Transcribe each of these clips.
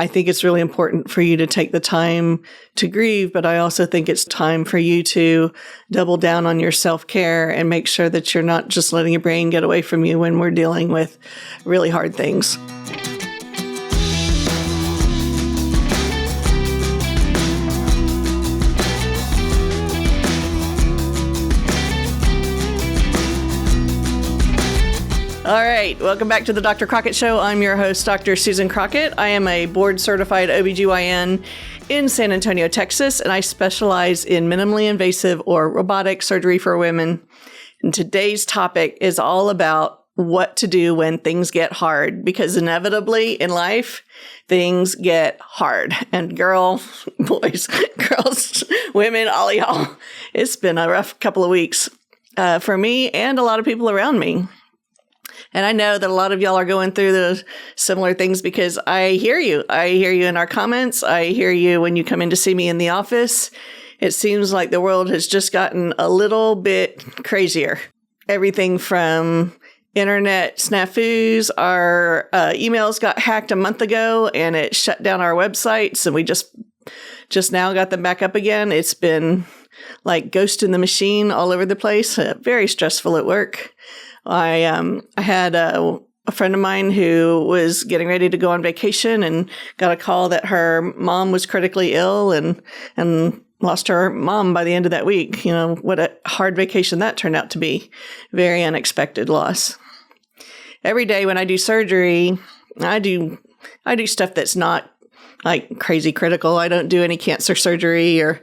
I think it's really important for you to take the time to grieve, but I also think it's time for you to double down on your self-care and make sure that you're not just letting your brain get away from you when we're dealing with really hard things. All right, welcome back to the Dr. Crockett Show. I'm your host, Dr. Susan Crockett. I am a board-certified OB-GYN in San Antonio, Texas, and I specialize in minimally invasive or robotic surgery for women. And today's topic is all about what to do when things get hard, because inevitably in life, things get hard. And girls, women, all y'all, it's been a rough couple of weeks for me and a lot of people around me. And I know that a lot of y'all are going through those similar things because I hear you. I hear you in our comments. I hear you when you come in to see me in the office. It seems like the world has just gotten a little bit crazier. Everything from internet snafus, our emails got hacked a month ago and it shut down our websites, and we just now got them back up again. It's been like ghost in the machine all over the place. Very stressful at work. I had a friend of mine who was getting ready to go on vacation and got a call that her mom was critically ill and lost her mom by the end of that week. You know, what a hard vacation that turned out to be. Very unexpected loss. Every day when I do surgery, I do stuff that's not like crazy critical. I don't do any cancer surgery or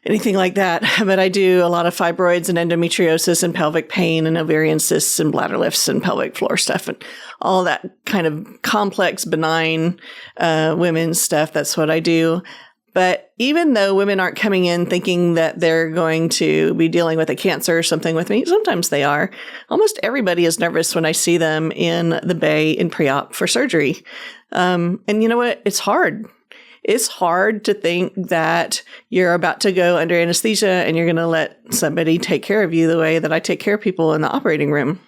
anything like that. But I do a lot of fibroids and endometriosis and pelvic pain and ovarian cysts and bladder lifts and pelvic floor stuff and all that kind of complex, benign women's stuff. That's what I do. But even though women aren't coming in thinking that they're going to be dealing with a cancer or something with me, sometimes they are. Almost everybody is nervous when I see them in the bay in pre-op for surgery. And you know what? It's hard. It's hard to think that you're about to go under anesthesia and you're going to let somebody take care of you the way that I take care of people in the operating room.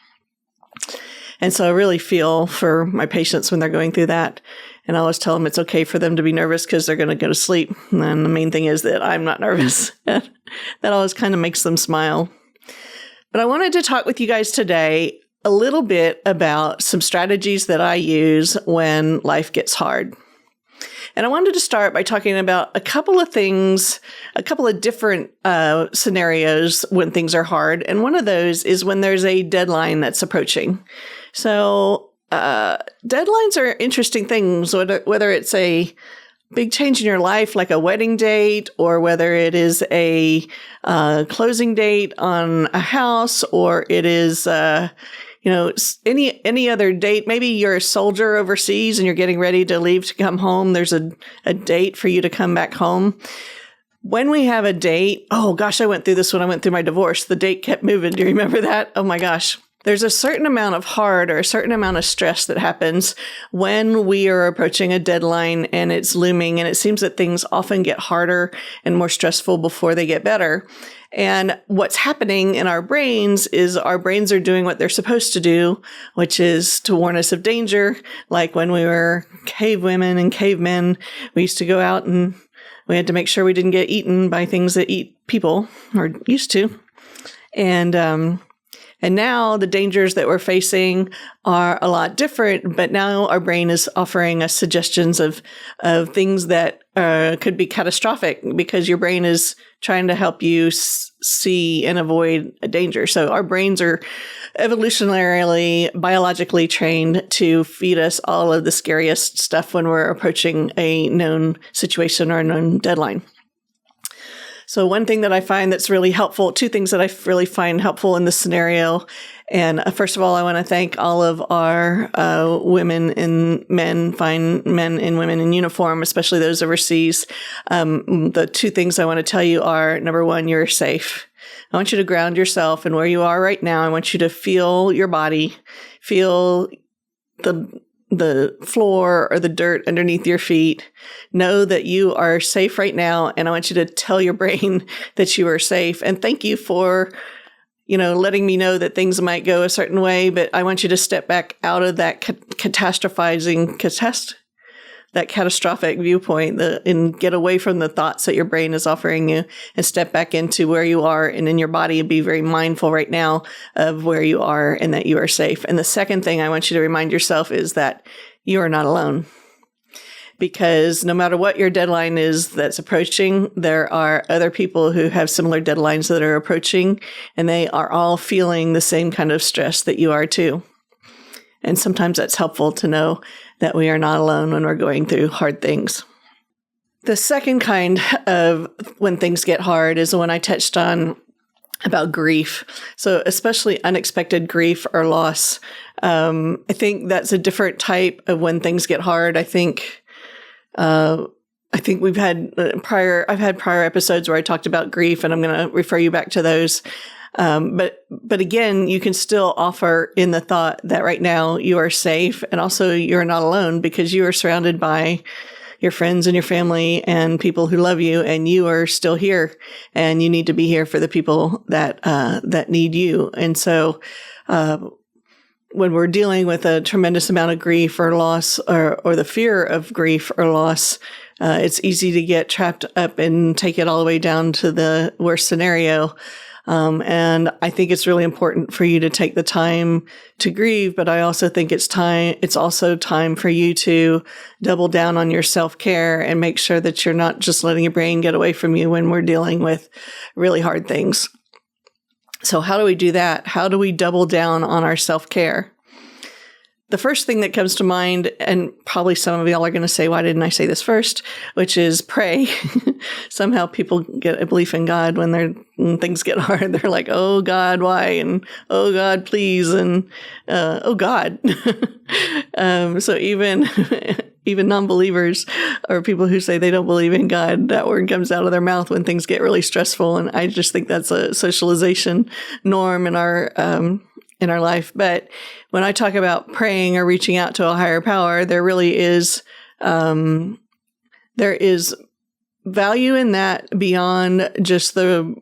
And so I really feel for my patients when they're going through that. And I always tell them it's okay for them to be nervous because they're going to go to sleep. And the main thing is that I'm not nervous. That always kind of makes them smile. But I wanted to talk with you guys today a little bit about some strategies that I use when life gets hard. And I wanted to start by talking about a couple of things, a couple of different scenarios when things are hard. And one of those is when there's a deadline that's approaching. So deadlines are interesting things, whether it's a big change in your life, like a wedding date, or whether it is a closing date on a house, or it is any other date. Maybe you're a soldier overseas and you're getting ready to leave to come home. There's a date for you to come back home. When we have a date, oh gosh, I went through this when I went through my divorce. The date kept moving. Do you remember that? Oh my gosh. There's a certain amount of hard or a certain amount of stress that happens when we are approaching a deadline and it's looming, and it seems that things often get harder and more stressful before they get better. And what's happening in our brains is our brains are doing what they're supposed to do, which is to warn us of danger. Like when we were cave women and cavemen, we used to go out and we had to make sure we didn't get eaten by things that eat people, or used to. And now the dangers that we're facing are a lot different, but now our brain is offering us suggestions of things that could be catastrophic because your brain is trying to help you see and avoid a danger. So our brains are evolutionarily, biologically trained to feed us all of the scariest stuff when we're approaching a known situation or a known deadline. So one thing that I find that's really helpful, two things that I really find helpful in this scenario. And first of all, I want to thank all of our women and men, fine men and women in uniform, especially those overseas. The two things I want to tell you are, number one, you're safe. I want you to ground yourself in where you are right now. I want you to feel your body, feel the floor or the dirt underneath your feet. Know that you are safe right now. And I want you to tell your brain that you are safe. And thank you for, letting me know that things might go a certain way. But I want you to step back out of that catastrophizing. that catastrophic viewpoint and get away from the thoughts that your brain is offering you and step back into where you are and in your body and be very mindful right now of where you are and that you are safe. And the second thing I want you to remind yourself is that you are not alone. Because no matter what your deadline is that's approaching, there are other people who have similar deadlines that are approaching, and they are all feeling the same kind of stress that you are too. And sometimes that's helpful to know that we are not alone when we're going through hard things. The second kind of when things get hard is the one I touched on about grief. So especially unexpected grief or loss. I think that's a different type of when things get hard. I think we've had I've had prior episodes where I talked about grief, and I'm going to refer you back to those. But again, you can still offer in the thought that right now you are safe, and also you're not alone because you are surrounded by your friends and your family and people who love you, and you are still here, and you need to be here for the people that need you. And so, when we're dealing with a tremendous amount of grief or loss or the fear of grief or loss, it's easy to get trapped up and take it all the way down to the worst scenario. And I think it's really important for you to take the time to grieve, but I also think it's also time for you to double down on your self-care and make sure that you're not just letting your brain get away from you when we're dealing with really hard things. So how do we do that? How do we double down on our self-care? The first thing that comes to mind, and probably some of y'all are going to say, why didn't I say this first? Which is pray. Somehow people get a belief in God when things get hard. They're like, oh God, why? And oh God, please. And oh God. So even non-believers or people who say they don't believe in God, that word comes out of their mouth when things get really stressful. And I just think that's a socialization norm in our life. But when I talk about praying or reaching out to a higher power, there really is, there is value in that beyond just the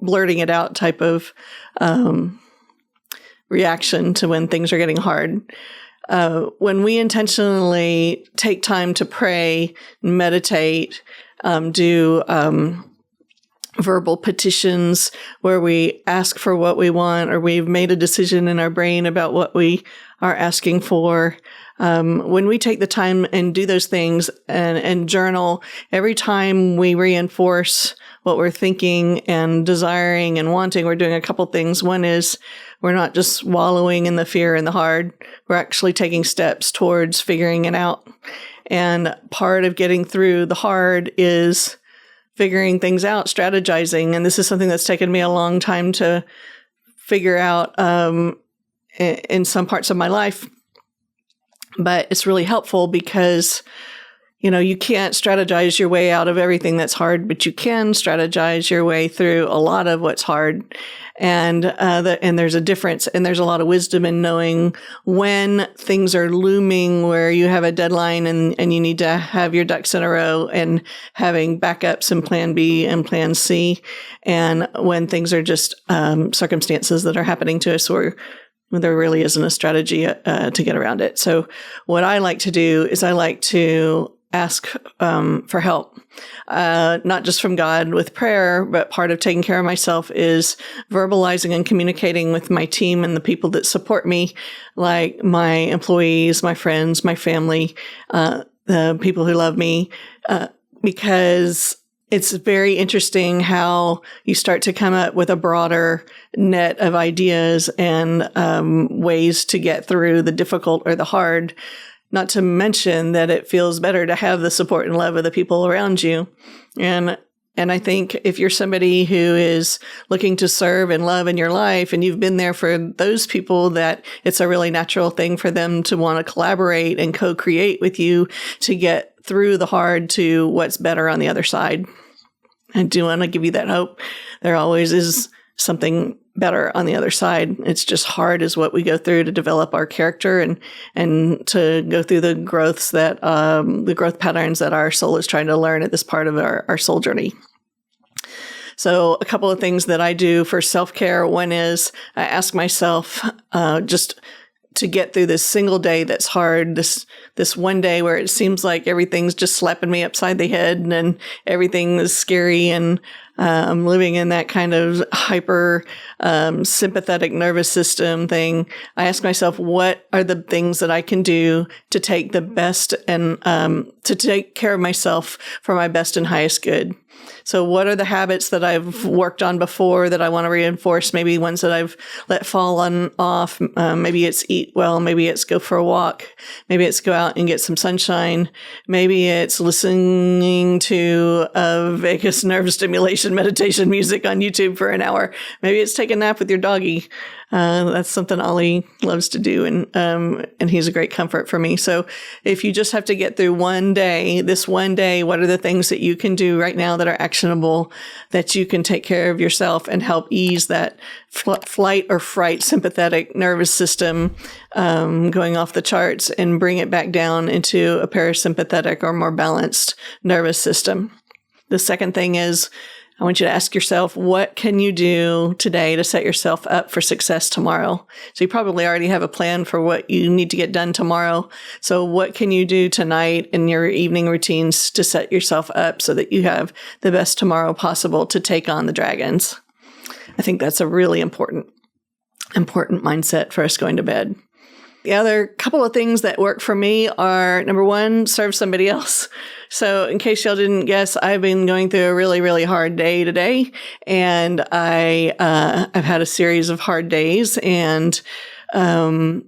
blurting it out type of, reaction to when things are getting hard. When we intentionally take time to pray, meditate, do verbal petitions where we ask for what we want, or we've made a decision in our brain about what we are asking for. When we take the time and do those things and journal, every time we reinforce what we're thinking and desiring and wanting, we're doing a couple things. One is we're not just wallowing in the fear and the hard. We're actually taking steps towards figuring it out. And part of getting through the hard is figuring things out, strategizing. And this is something that's taken me a long time to figure out in some parts of my life. But it's really helpful because, you can't strategize your way out of everything that's hard, but you can strategize your way through a lot of what's hard. And there's a difference, and there's a lot of wisdom in knowing when things are looming where you have a deadline and you need to have your ducks in a row, and having backups and plan B and plan C. And when things are just circumstances that are happening to us where there really isn't a strategy to get around it. So what I like to do is I like to ask for help, not just from God with prayer, but part of taking care of myself is verbalizing and communicating with my team and the people that support me, like my employees, my friends, my family, the people who love me, because it's very interesting how you start to come up with a broader net of ideas and ways to get through the difficult or the hard. Not to mention that it feels better to have the support and love of the people around you. And I think if you're somebody who is looking to serve and love in your life, and you've been there for those people, that it's a really natural thing for them to want to collaborate and co-create with you to get through the hard to what's better on the other side. I do want to give you that hope. There always is something better on the other side. It's just hard is what we go through to develop our character and to go through the growths that, the growth patterns that our soul is trying to learn at this part of our soul journey. So a couple of things that I do for self-care. One is I ask myself, just to get through this single day that's hard, this one day where it seems like everything's just slapping me upside the head and everything is scary, and I'm living in that kind of hyper sympathetic nervous system thing. I ask myself, what are the things that I can do to take the best and to take care of myself for my best and highest good? So what are the habits that I've worked on before that I want to reinforce? Maybe ones that I've let fall on off. Maybe it's eat well. Maybe it's go for a walk. Maybe it's go out and get some sunshine. Maybe it's listening to vagus nerve stimulation meditation music on YouTube for an hour. Maybe it's take a nap with your doggy. That's something Ollie loves to do, and he's a great comfort for me. So if you just have to get through this one day, what are the things that you can do right now that are actionable, that you can take care of yourself and help ease that flight or fright sympathetic nervous system going off the charts and bring it back down into a parasympathetic or more balanced nervous system? The second thing is, I want you to ask yourself, what can you do today to set yourself up for success tomorrow? So you probably already have a plan for what you need to get done tomorrow. So what can you do tonight in your evening routines to set yourself up so that you have the best tomorrow possible to take on the dragons? I think that's a really important mindset for us going to bed. The other couple of things that work for me are, number one, serve somebody else. So in case y'all didn't guess, I've been going through a really, really hard day today. And I've had a series of hard days, and I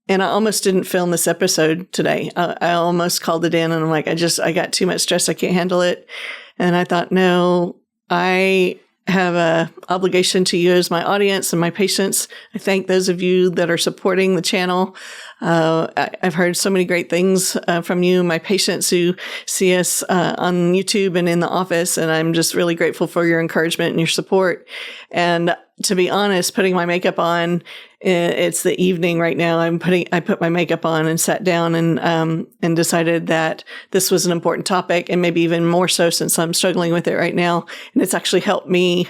almost didn't film this episode today. I almost called it in, and I'm like, I got too much stress. I can't handle it. And I thought, no, I have a obligation to you as my audience and my patients. I thank those of you that are supporting the channel. I've heard so many great things from you, my patients who see us on YouTube and in the office, and I'm just really grateful for your encouragement and your support. And to be honest, putting my makeup on, it's the evening right now. I put my makeup on and sat down and decided that this was an important topic, and maybe even more so since I'm struggling with it right now. And it's actually helped me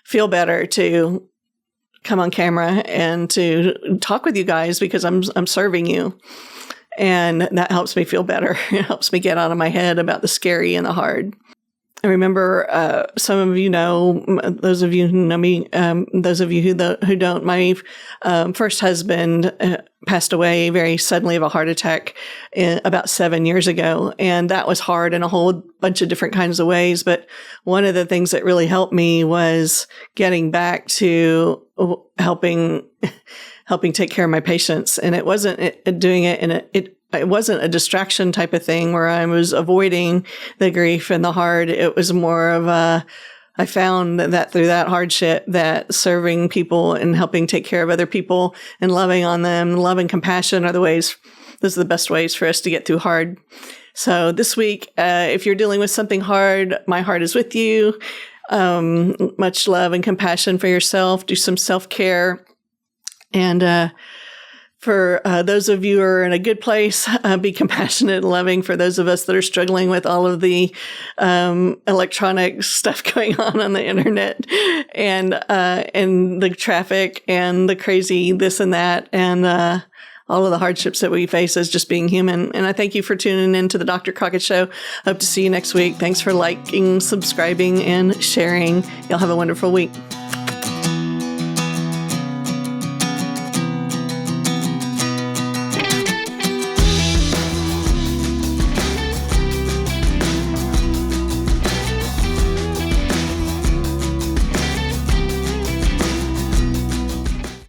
feel better to come on camera and to talk with you guys, because I'm serving you. And that helps me feel better. It helps me get out of my head about the scary and the hard. I remember some of you know, those of you who know me, those of you who don't, my first husband passed away very suddenly of a heart attack about 7 years ago. And that was hard in a whole bunch of different kinds of ways. But one of the things that really helped me was getting back to helping take care of my patients. And it wasn't doing it it wasn't a distraction type of thing where I was avoiding the grief and the hard. It was more of I found that through that hardship, that serving people and helping take care of other people and loving on them, love and compassion are those are the best ways for us to get through hard. So this week, if you're dealing with something hard, my heart is with you. Much love and compassion for yourself. Do some self-care. And for those of you who are in a good place, be compassionate and loving for those of us that are struggling with all of the electronic stuff going on the internet, and the traffic and the crazy this and that, and all of the hardships that we face as just being human. And I thank you for tuning in to the Dr. Crockett Show. Hope to see you next week. Thanks for liking, subscribing, and sharing. Y'all have a wonderful week.